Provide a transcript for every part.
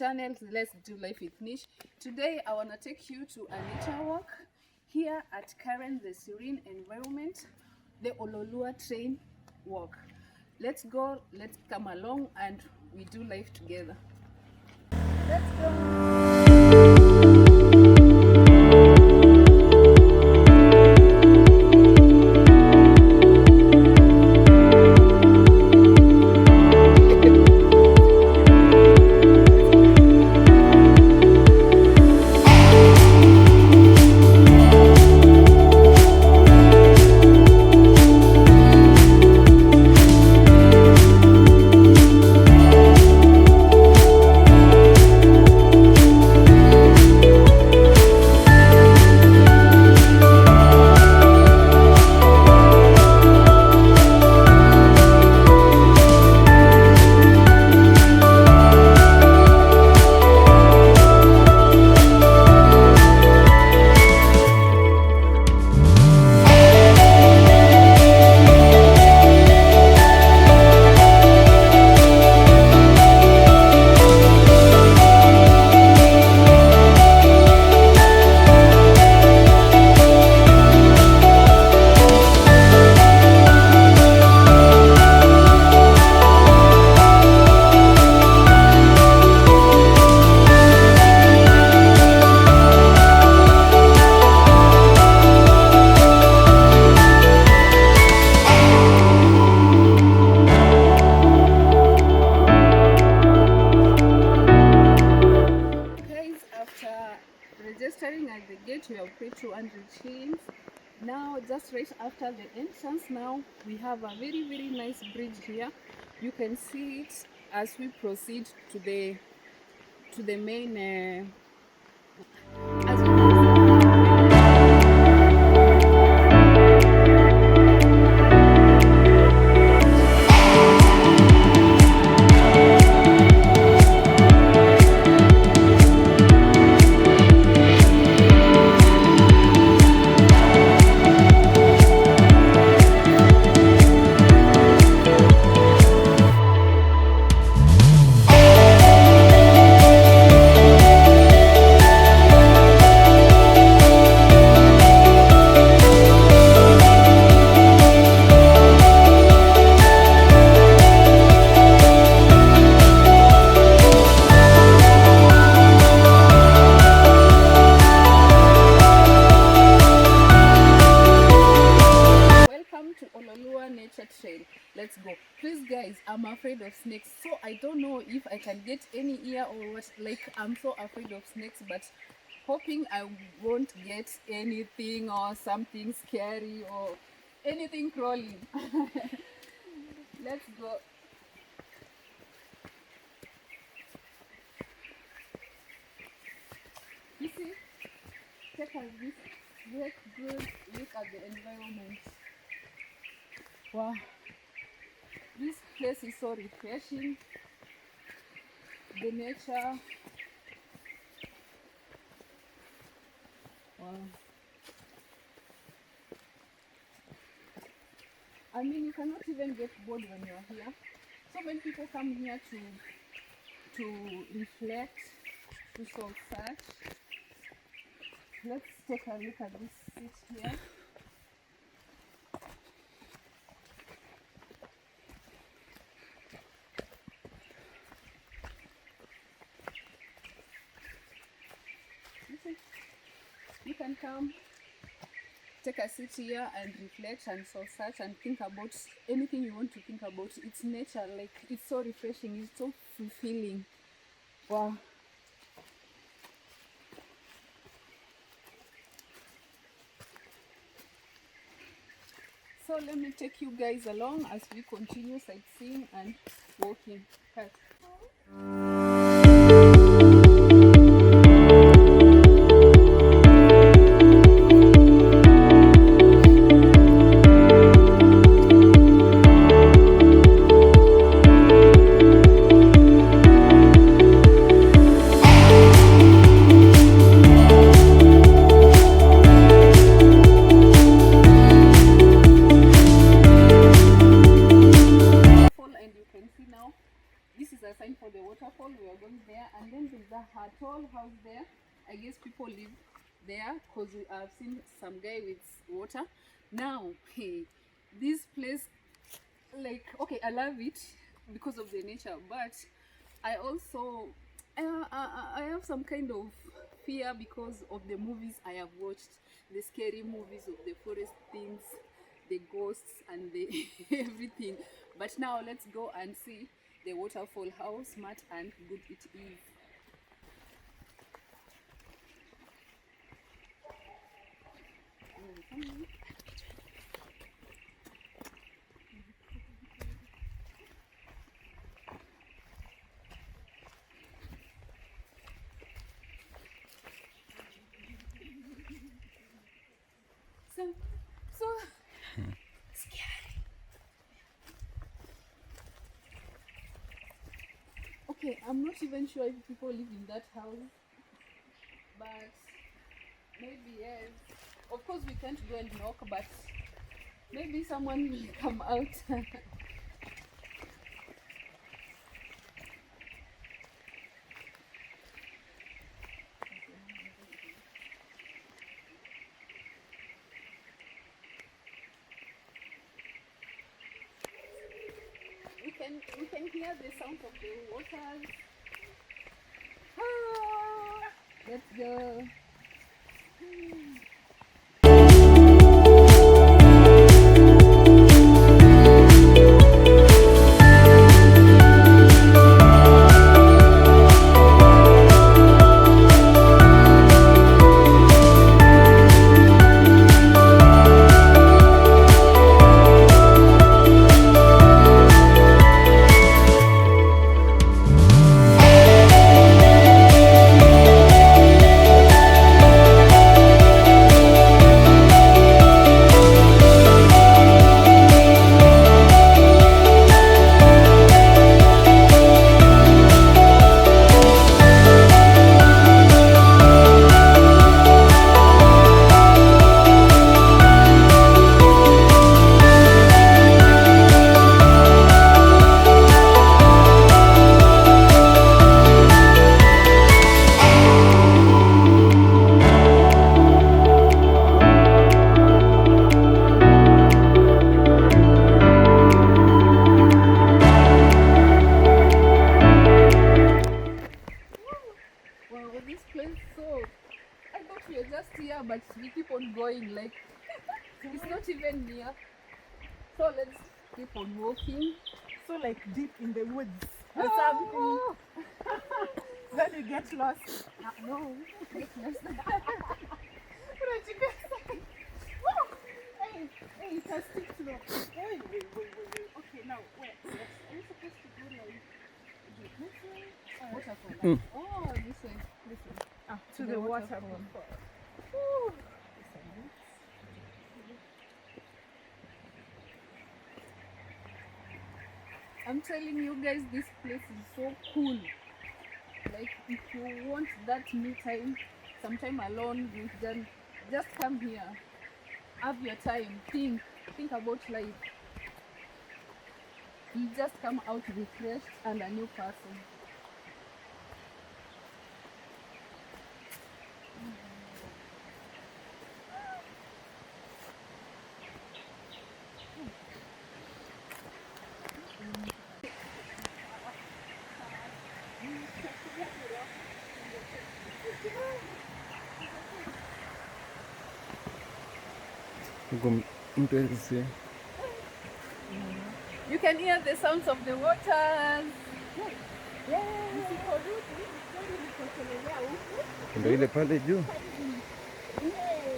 channel. Let's do life with Niche. Today I want to take you to a nature walk here at Karen, the serene environment, the Oloolua train walk. Let's go, let's come along and we do life together. Let's go. Registering at the gate, we have paid 200 shillings. Now, just right after the entrance, now we have a very nice bridge here. You can see it as we proceed to the main. Nature trail. Let's go. Please guys, I'm afraid of snakes, so I don't know if I can get any ear or what. Like, I'm so afraid of snakes, but hoping I won't get anything or something scary or anything crawling. Let's go. You see, take a good look at the environment. Wow, this place is so refreshing. The nature. Wow. I mean, you cannot even get bored when you are here. So many people come here to reflect, to soul search. Let's take a look at this seat here. You can come, take a seat here and reflect and soul search and think about anything you want to think about. It's nature, like, it's so refreshing, it's so fulfilling. Wow. So let me take you guys along as we continue sightseeing and walking. This is a sign for the waterfall. live there because I've seen some guy with water. Now, hey, this place, like, okay, I love it because of the nature, but I also I have some kind of fear because of the movies I have watched, the scary movies of the forest things, the ghosts and the everything. But now let's go and see the waterfall, how smart and good it is. So scary. Okay, I'm not even sure if people live in that house, but maybe yes. Of course, we can't go and knock, but maybe someone will come out. We can hear the sound of the waters. Ah, let's go. This place, so I thought we were just here, but we keep on going, like it's not even near. So let's keep on walking. So like deep in the woods or Oh! something. Then you get lost. No, get lost. What you guys? Hey, hey, it has stick slow. Wait. Okay, now where? Are you supposed to go like this way? Waterfall. Oh, this way. This way. Ah, to the waterfall. Woo. I'm telling you guys, this place is so cool. Like if you want that me time, sometime alone, you can just come here. Have your time. Think about life. You just come out refreshed and a new person. You can hear the sounds of the waters. Ndio ile pale juu.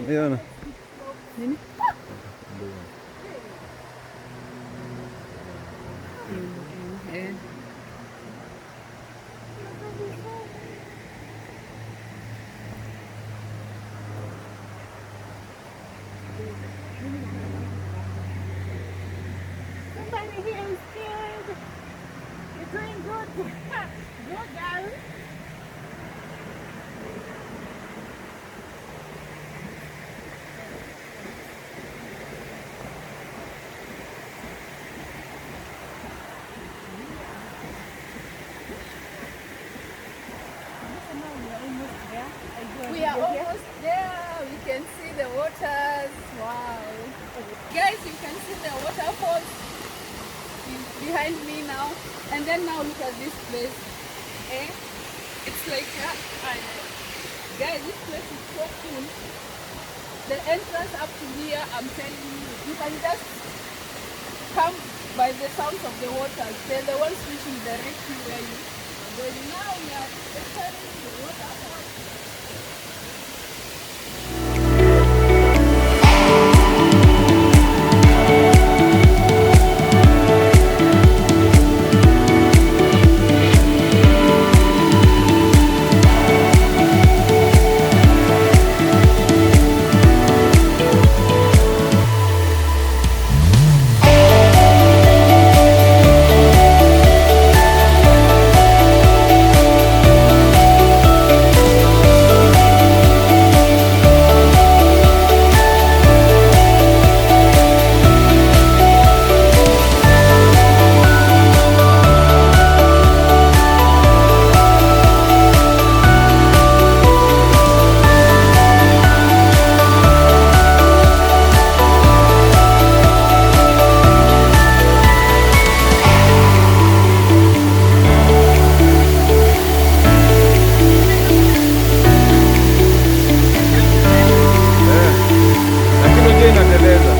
Umeona? Nini? Somebody here is scared. You're doing good. Good, girl. We are almost almost there. We can see the waters. Wow. Guys, you can see the waterfalls behind me now. And then now look at this place. Eh? It's like, guys, this place is so cool. The entrance up to here, I'm telling you, you can just come by the sounds of the waters. They're the ones which will direct you where you are going. Now we are entering the waterfall. Lakini ujue inateleza.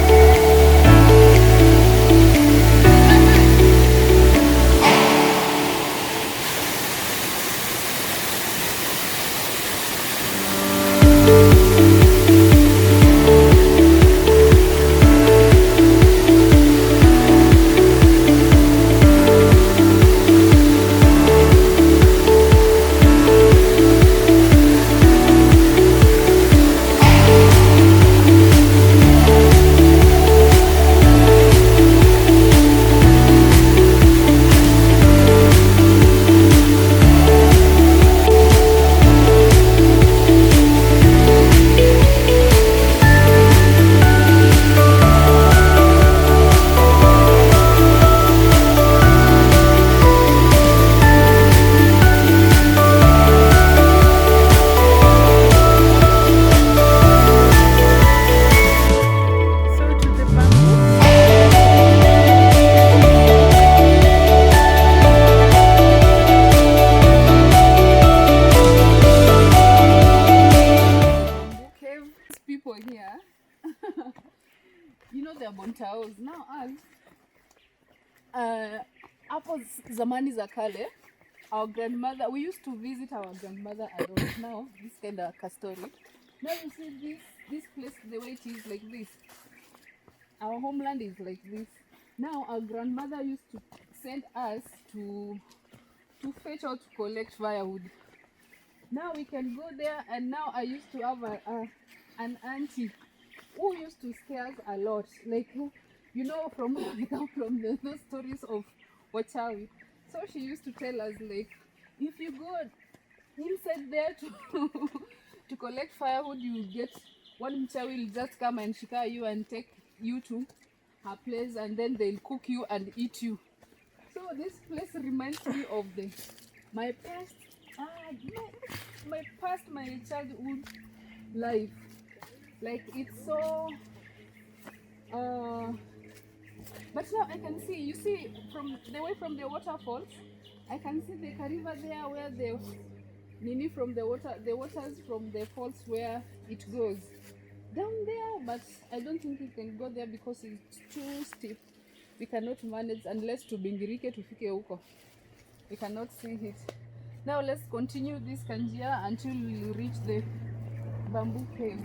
So to the bamboo. Bamboo cave. These people here, you know they're bontaos. Now us, hapo zamani za kale, our grandmother, we used to visit our grandmother a lot. Now, this kind of a story. Now you see this place, the way it is like this. Our homeland is like this. Now our grandmother used to send us to fetch or to collect firewood. Now we can go there, and now I used to have an auntie who used to scare us a lot. Like, you know, from those stories of Wachawi. So she used to tell us, like, if you go inside there to to collect firewood, you get one mchawi will just come and shika you and take you to her place, and then they'll cook you and eat you. So this place reminds me of my past, my childhood life. Like, it's so but now I can see, you see, from the way from the waterfalls, I can see the river there where the nini from the waters from the falls where it goes down there, but I don't think we can go there because it's too steep. We cannot manage unless tubingirike tufike huko. We cannot see it. Now let's continue this kanjia until we reach the bamboo cave.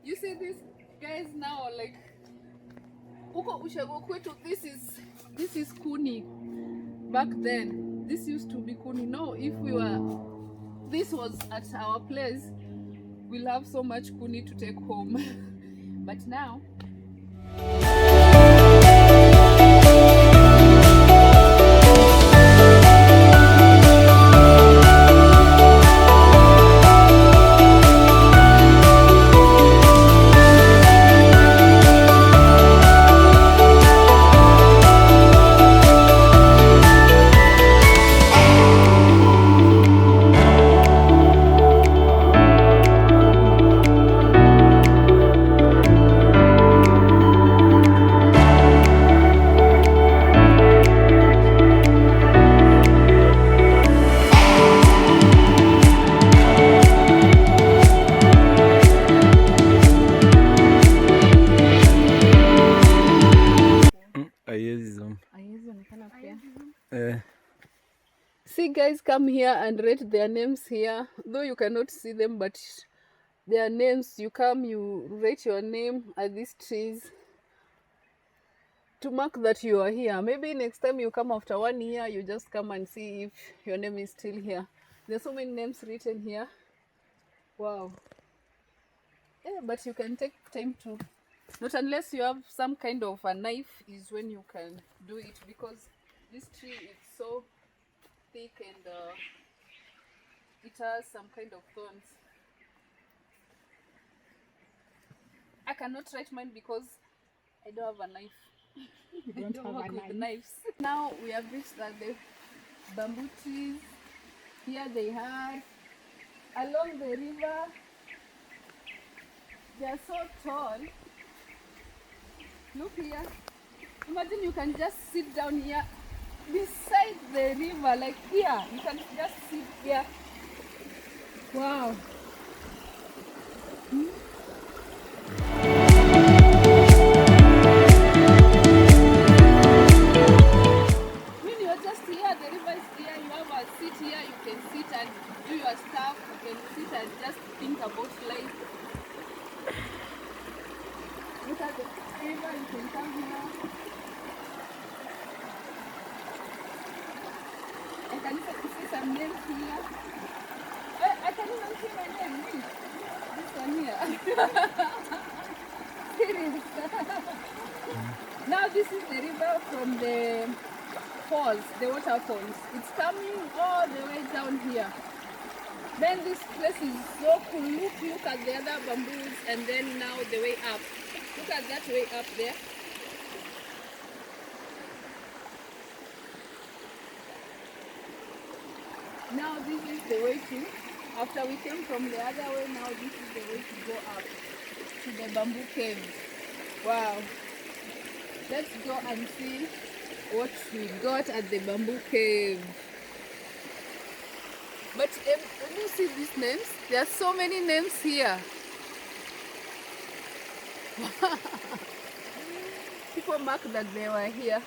You see these guys now, like huko ushago kwetu, this is kuni. Back then this used to be kuni. No, if this was at our place, we'll have so much kuni to take home. But now See guys, come here and rate their names here. Though you cannot see them, but their names, you come, you rate your name at these trees to mark that you are here. Maybe next time you come after 1 year, you just come and see if your name is still here. There's so many names written here. Wow. Yeah, but you can take time to, not unless you have some kind of a knife is when you can do it, because this tree is so thick and it has some kind of thorns. I cannot write mine because I don't have a knife. You don't have work a with knife. knives. Now we have reached the bamboo trees. Here they are along the river. They are so tall. Look here. Imagine you can just sit down here beside the river, like here. You can just sit here. Wow. When you're just here, the river is here, you have a seat here, you can sit and do your stuff, you can sit and just think about life. Look at the river, you can come here. I can see some names here. I can even see my name. This one here. Serious. Now this is the river from the falls, the waterfalls. It's coming all the way down here. Then this place is so cool. Look at the other bamboos, and then now the way up. Look at that way up there. Now this is the way to, after we came from the other way, now this is the way to go up to the bamboo cave. Wow. Let's go and see what we got at the bamboo cave. But when you see these names, there are so many names here. People mark that they were here.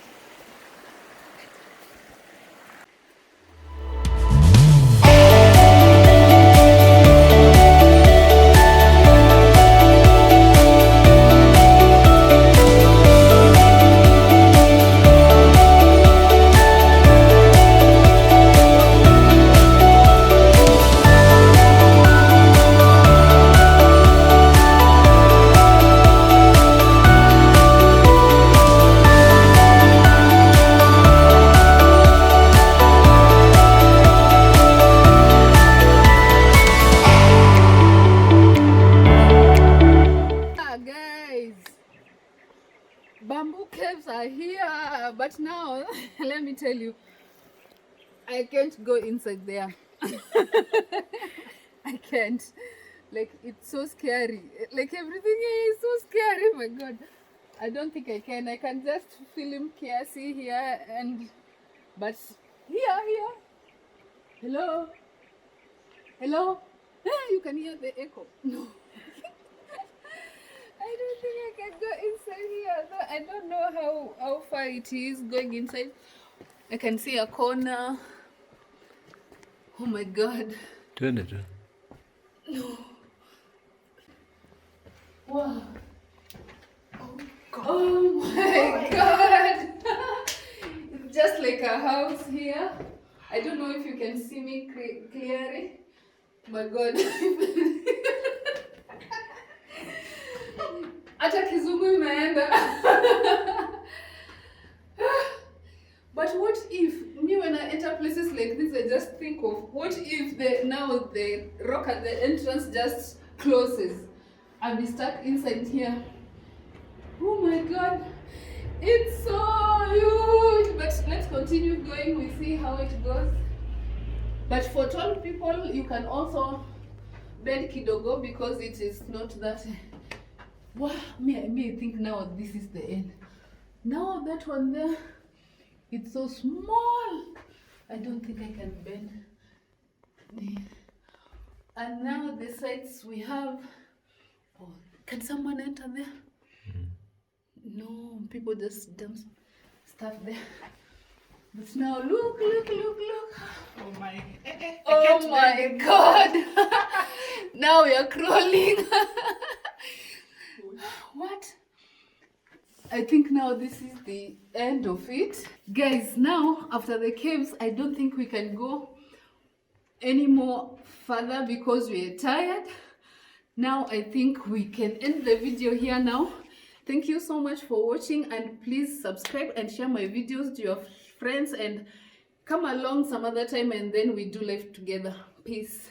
Bamboo caves are here, but now let me tell you, I can't go inside there. I can't. Like, it's so scary. Like, everything here is so scary. My God, I don't think I can. I can just film Kiasi here and, but here. Hello, hello. You can hear the echo. No. I don't think I can go inside here. No, I don't know how far it is going inside. I can see a corner. Oh my God. Twende tu. No. Wow. Oh my God. It's just like a house here. I don't know if you can see me clearly. My God. Hata kizungu imeenda. But what if, me when I enter places like this, I just think of, what if the rock at the entrance just closes? I'll be stuck inside here. Oh my God, it's so huge. But let's continue going, we see how it goes. But for tall people, you can also bend kidogo because it is not that. Wow, me think now this is the end. Now that one there, it's so small. I don't think I can bend. And now the sides we have. Oh, can someone enter there? No, people just dump stuff there. But now look, look, look, look. Oh my. I Oh can't my bend. God. Now we are crawling. What? I think now this is the end of it. Guys, now after the caves, I don't think we can go any more further because we're tired. Now I think we can end the video here now. Thank you so much for watching, and please subscribe and share my videos to your friends, and come along some other time and then we do life together. Peace.